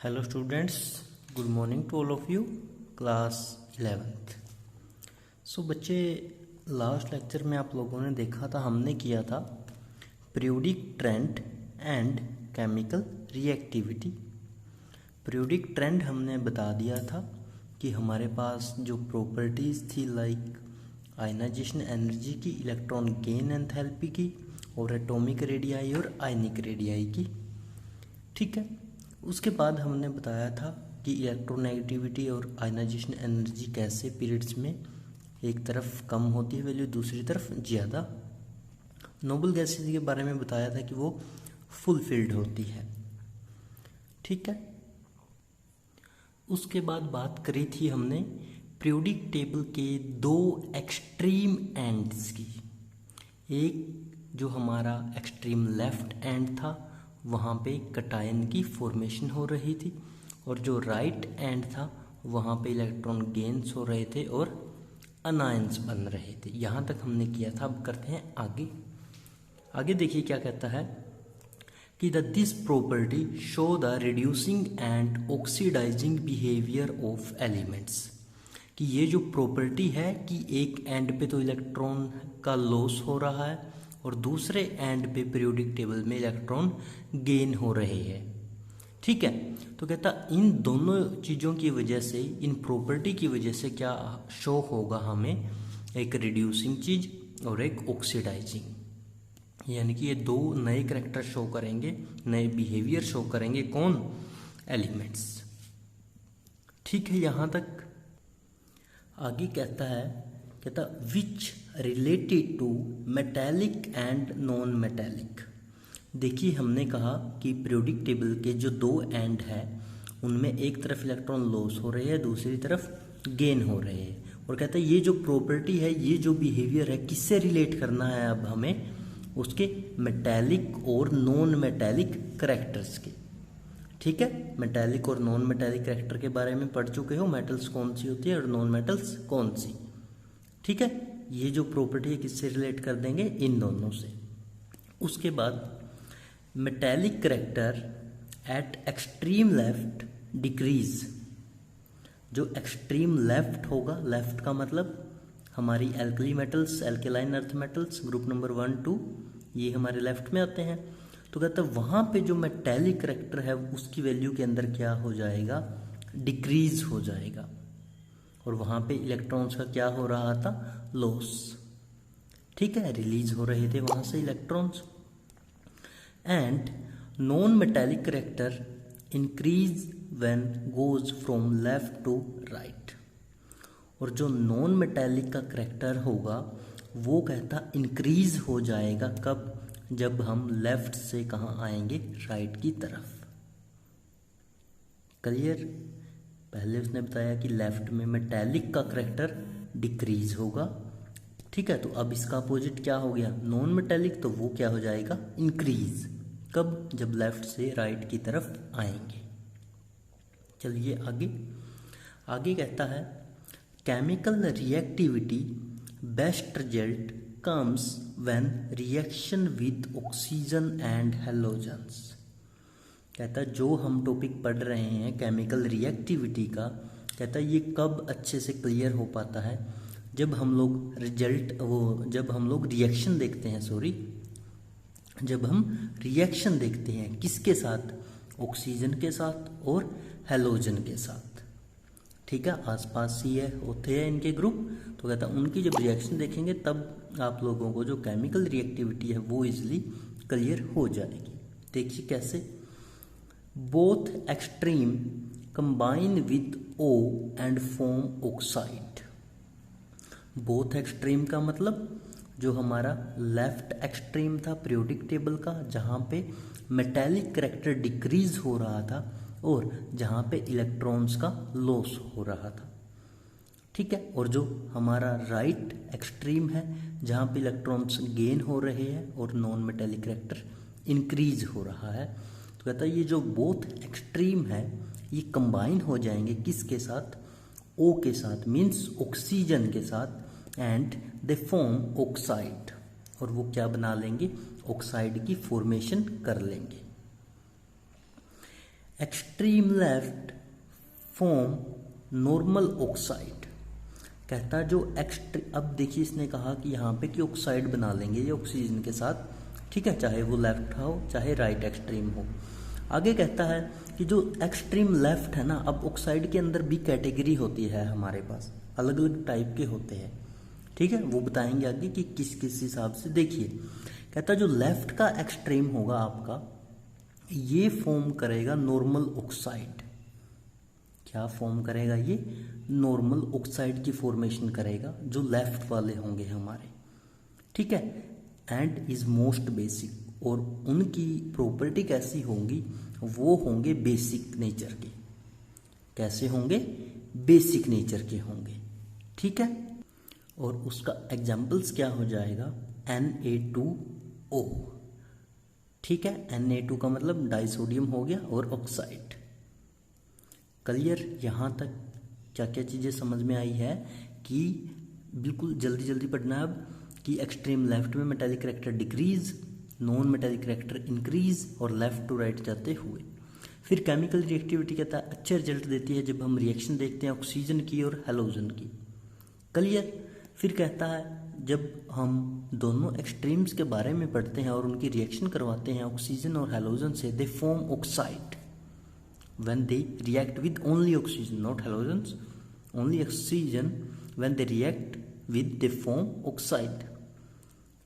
Hello students, good morning to all of you. Class 11th। So बच्चे, last lecture में आप लोगों ने देखा था, हमने किया था periodic trend and chemical reactivity. Periodic trend हमने बता दिया था कि हमारे पास जो प्रॉपर्टीज़ थी लाइक आयनाइजेशन एनर्जी की, इलेक्ट्रॉन गेन एंथैल्पी की, और एटॉमिक रेडियाई और आयनिक रेडियाई की। ठीक है, उसके बाद हमने बताया था कि इलेक्ट्रोनेगेटिविटी और आयनाइजेशन एनर्जी कैसे पीरियड्स में एक तरफ कम होती है वैल्यू, दूसरी तरफ ज़्यादा। नोबल गैसेस के बारे में बताया था कि वो फुलफिल्ड होती है। ठीक है, उसके बाद बात करी थी हमने पीरियोडिक टेबल के दो एक्सट्रीम एंड्स की। एक जो हमारा एक्सट्रीम लेफ्ट एंड था, वहाँ पे कटायन की फॉर्मेशन हो रही थी, और जो राइट एंड था वहाँ पे इलेक्ट्रॉन गेन्स हो रहे थे और अनायंस बन रहे थे। यहाँ तक हमने किया था। अब करते हैं आगे देखिए क्या कहता है कि this property show the reducing and oxidising behaviour of elements. कि ये जो प्रॉपर्टी है कि एक एंड पे तो इलेक्ट्रॉन का लॉस हो रहा है और दूसरे एंड पे पीरियोडिक टेबल में इलेक्ट्रॉन गेन हो रहे हैं। ठीक है, तो कहता इन दोनों चीज़ों की वजह से, इन प्रॉपर्टी की वजह से क्या शो होगा हमें, एक रिड्यूसिंग चीज़ और एक ऑक्सीडाइजिंग। यानी कि ये दो नए करैक्टर शो करेंगे, नए बिहेवियर शो करेंगे। कौन? एलिमेंट्स। ठीक है, यहाँ तक। आगे कहता which related to metallic and non metallic. देखिए, हमने कहा कि पीरियोडिक टेबल के जो दो एंड है उनमें एक तरफ इलेक्ट्रॉन लॉस हो रहे हैं, दूसरी तरफ गेन हो रहे हैं। और कहता है ये जो प्रॉपर्टी है, ये जो बिहेवियर है, किससे रिलेट करना है अब हमें? उसके मेटेलिक और नॉन मेटेलिक करैक्टर्स के। ठीक है, मेटेलिक और नॉन मेटेलिक करैक्टर के बारे में पढ़ चुके हो, मेटल्स कौन सी होती है और नॉन मेटल्स कौन सी। ठीक है, ये जो प्रॉपर्टी है किससे रिलेट कर देंगे? इन दोनों से। उसके बाद metallic character eight extreme left decrease. जो एक्सट्रीम लेफ्ट होगा, लेफ्ट का मतलब हमारी alkali metals, alkaline earth metals group number 1, 2, ये हमारे लेफ्ट में आते हैं। तो कहता है वहाँ पे जो मेटेलिक करैक्टर है उसकी वैल्यू के अंदर क्या हो जाएगा? डिक्रीज हो जाएगा। और वहाँ पे इलेक्ट्रॉन्स का क्या हो रहा था? लॉस। ठीक है, रिलीज हो रहे थे वहाँ से electrons. And non metallic character increase when goes from left to right. और जो नॉन मेटेलिक का करैक्टर होगा वो कहता इंक्रीज हो जाएगा। कब? जब हम लेफ्ट से कहाँ आएंगे? राइट की तरफ। क्लियर? पहले उसने बताया कि लेफ्ट में मेटेलिक का करैक्टर डिक्रीज होगा। ठीक है, तो अब इसका अपोजिट क्या हो गया? नॉन मेटेलिक, तो वो क्या हो जाएगा? इंक्रीज। कब? जब लेफ्ट से राइट की तरफ आएंगे। चलिए आगे कहता है chemical reactivity best result comes when reaction with oxygen and halogens। कहता है जो हम टॉपिक पढ़ रहे हैं केमिकल रिएक्टिविटी का, कहता है ये कब अच्छे से क्लियर हो पाता है? जब हम लोग जब हम लोग रिएक्शन देखते हैं, जब हम रिएक्शन देखते हैं किसके साथ? ऑक्सीजन के साथ और हेलोजन के साथ। ठीक है, आसपास ही होते हैं इनके ग्रुप। तो कहता है उनकी जब रिएक्शन देखेंगे तब आप लोगों को जो केमिकल रिएक्टिविटी है वो इजीली क्लियर हो जाएगी। देखिए कैसे। Both extreme combine with O and form oxide. Both extreme का मतलब जो हमारा लेफ्ट एक्सट्रीम था पीरियोडिक टेबल का, जहाँ पे मेटेलिक करैक्टर डिक्रीज हो रहा था और जहाँ पे इलेक्ट्रॉन्स का लॉस हो रहा था। ठीक है, और जो हमारा राइट एक्सट्रीम है जहाँ पे इलेक्ट्रॉन्स गेन हो रहे हैं और नॉन मेटेलिक करैक्टर इंक्रीज हो रहा है। तो कहता है ये जो बोथ एक्सट्रीम है ये कंबाइन हो जाएंगे किसके साथ? O के साथ, मीन्स ऑक्सीजन के साथ। एंड दे फॉर्म ऑक्साइड, और वो क्या बना लेंगे? ऑक्साइड की फॉर्मेशन कर लेंगे। Extreme left form normal oxide. कहता जो अब देखिए इसने कहा कि यहाँ पे कि ऑक्साइड बना लेंगे ये ऑक्सीजन के साथ, ठीक है, चाहे वो लेफ्ट हो चाहे राइट एक्सट्रीम हो। आगे कहता है कि जो एक्सट्रीम लेफ्ट है ना, अब ऑक्साइड के अंदर भी कैटेगरी होती है हमारे पास, अलग अलग टाइप के होते हैं, ठीक है, वो बताएंगे आगे कि किस किस हिसाब से। देखिए कहता जो लेफ्ट का एक्सट्रीम होगा आपका, ये फॉर्म करेगा नॉर्मल ऑक्साइड। क्या फॉर्म करेगा ये? नॉर्मल ऑक्साइड की फॉर्मेशन करेगा जो लेफ्ट वाले होंगे हमारे, ठीक है, एंड इज मोस्ट बेसिक। और उनकी प्रॉपर्टी कैसी होंगी? वो होंगे बेसिक नेचर के। कैसे होंगे? बेसिक नेचर के होंगे, ठीक है। और उसका एग्जाम्पल्स क्या हो जाएगा? Na2O, ठीक है, Na2 का मतलब डाइसोडियम हो गया और ऑक्साइड। क्लियर? यहाँ तक क्या क्या चीज़ें समझ में आई है कि बिल्कुल जल्दी जल्दी पढ़ना है अब कि एक्सट्रीम लेफ्ट में metallic character decrease, non metallic character increase और लेफ्ट टू राइट जाते हुए। फिर केमिकल रिएक्टिविटी कहता है अच्छे रिजल्ट देती है जब हम रिएक्शन देखते हैं ऑक्सीजन की और हैलोजन की। क्लियर? फिर कहता है जब हम दोनों एक्सट्रीम्स के बारे में पढ़ते हैं और उनकी रिएक्शन करवाते हैं ऑक्सीजन और हैलोजन से, they form oxide when they react with only oxygen, not halogens, only oxygen, when they react with they form oxide,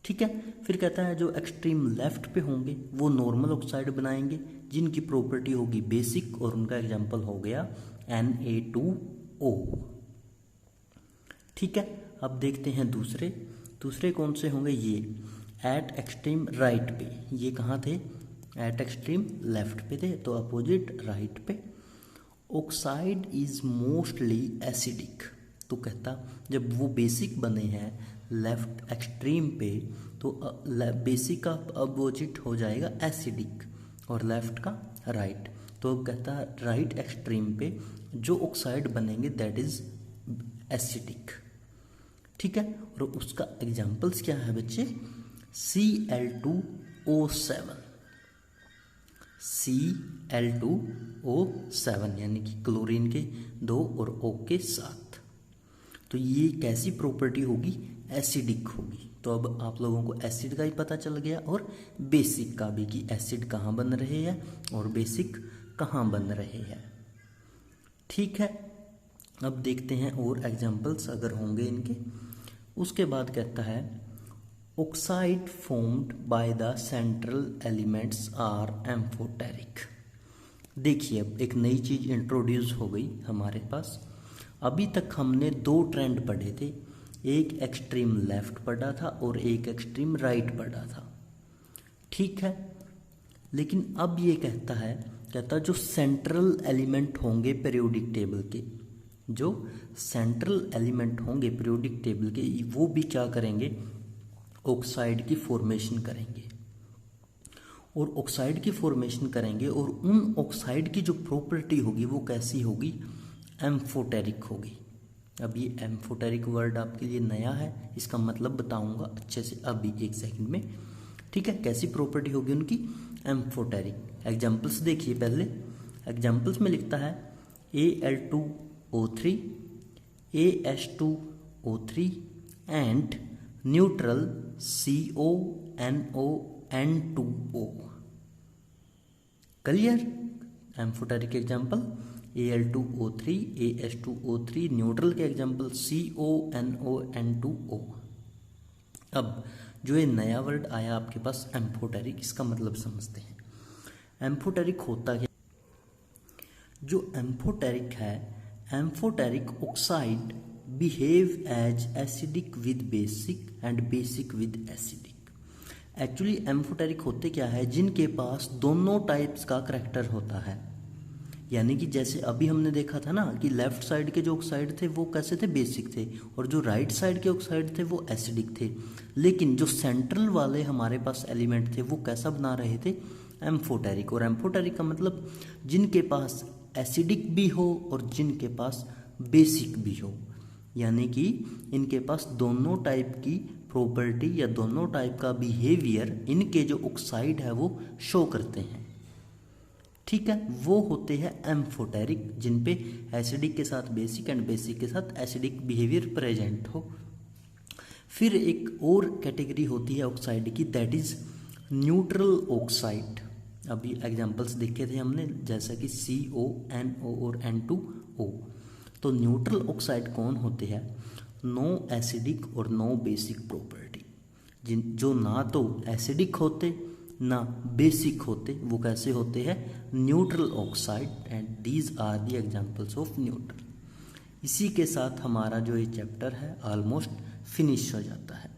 ठीक है। फिर कहता है जो एक्सट्रीम लेफ्ट पे होंगे वो नॉर्मल ऑक्साइड बनाएंगे जिनकी प्रॉपर्टी होगी बेसिक, और उनका एग्जांपल हो गया Na2O, ठीक है। अब देखते हैं दूसरे कौन से होंगे? ये एट एक्सट्रीम राइट पे, ये कहाँ थे? एट एक्सट्रीम लेफ्ट पे थे, तो अपोजिट राइट पे। ऑक्साइड इज मोस्टली एसिडिक, तो कहता जब वो बेसिक बने हैं लेफ्ट एक्सट्रीम पे तो बेसिक का अपोजिट हो जाएगा एसिडिक और लेफ्ट का राइट। तो अब कहता राइट एक्सट्रीम पे जो ऑक्साइड बनेंगे दैट इज एसिडिक, ठीक है। और उसका एग्जाम्पल्स क्या है बच्चे? Cl2O7, Cl2O7 यानी कि क्लोरीन के 2 और O के साथ। तो ये कैसी प्रॉपर्टी होगी? एसिडिक होगी। तो अब आप लोगों को एसिड का ही पता चल गया और बेसिक का भी कि एसिड कहाँ बन रहे हैं और बेसिक कहाँ बन रहे हैं, ठीक है। अब देखते हैं और एग्जाम्पल्स अगर होंगे इनके। उसके बाद कहता है oxide formed by the central elements are amphoteric. देखिए अब एक नई चीज इंट्रोड्यूस हो गई हमारे पास। अभी तक हमने 2 ट्रेंड पढ़े थे, एक एक्सट्रीम लेफ्ट पढ़ा था और एक एक्सट्रीम राइट पढ़ा था, ठीक है। लेकिन अब ये कहता जो सेंट्रल एलिमेंट होंगे पीरियोडिक टेबल के, जो सेंट्रल एलिमेंट होंगे पीरियोडिक टेबल के, वो भी क्या करेंगे? ऑक्साइड की फॉर्मेशन करेंगे। और ऑक्साइड की फॉर्मेशन करेंगे और उन ऑक्साइड की जो प्रॉपर्टी होगी वो कैसी होगी? एम्फोटेरिक होगी। अब ये एम्फोटेरिक वर्ड आपके लिए नया है, इसका मतलब बताऊंगा अच्छे से अभी एक सेकंड में, ठीक है। कैसी प्रॉपर्टी होगी उनकी? एम्फोटेरिक। एग्जाम्पल्स देखिए पहले। एग्जाम्पल्स में लिखता है Al2O3, AH2O3 and neutral CONON2O। Clear? Amphoteric example Al2O3, AH2O3, neutral के एग्जाम्पल CONON2O। अब जो ये नया वर्ड आया आपके पास एम्फोटेरिक, इसका मतलब समझते हैं। एम्फोटेरिक होता क्या? जो एम्फोटेरिक है, amphoteric oxide behave as acidic with basic and basic with acidic. Actually amphoteric होते क्या है? जिनके पास दोनों टाइप्स का करैक्टर होता है। यानी कि जैसे अभी हमने देखा था ना कि लेफ्ट साइड के जो ऑक्साइड थे वो कैसे थे? बेसिक थे, और जो राइट साइड के ऑक्साइड थे वो एसिडिक थे। लेकिन जो सेंट्रल वाले हमारे पास एलिमेंट थे वो कैसा बना रहे थे? एम्फोटेरिक। और एम्फोटेरिक का मतलब जिनके पास एसिडिक भी हो और जिनके पास बेसिक भी हो, यानी कि इनके पास दोनों टाइप की प्रॉपर्टी या दोनों टाइप का बिहेवियर इनके जो ऑक्साइड है वो शो करते हैं, ठीक है, वो होते हैं एम्फोटेरिक, जिन पे एसिडिक के साथ बेसिक एंड बेसिक के साथ एसिडिक बिहेवियर प्रेजेंट हो। फिर एक और कैटेगरी होती है ऑक्साइड की, दैट इज न्यूट्रल ऑक्साइड। अभी एग्जांपल्स देखे थे हमने, जैसा कि CO, NO और N2O। तो न्यूट्रल ऑक्साइड कौन होते हैं? नो एसिडिक और नो बेसिक प्रॉपर्टी, जो ना तो एसिडिक होते ना बेसिक होते, वो कैसे होते हैं? Neutral oxide, and these are the examples of neutral. इसी के साथ हमारा जो ये चैप्टर है ऑलमोस्ट फिनिश हो जाता है।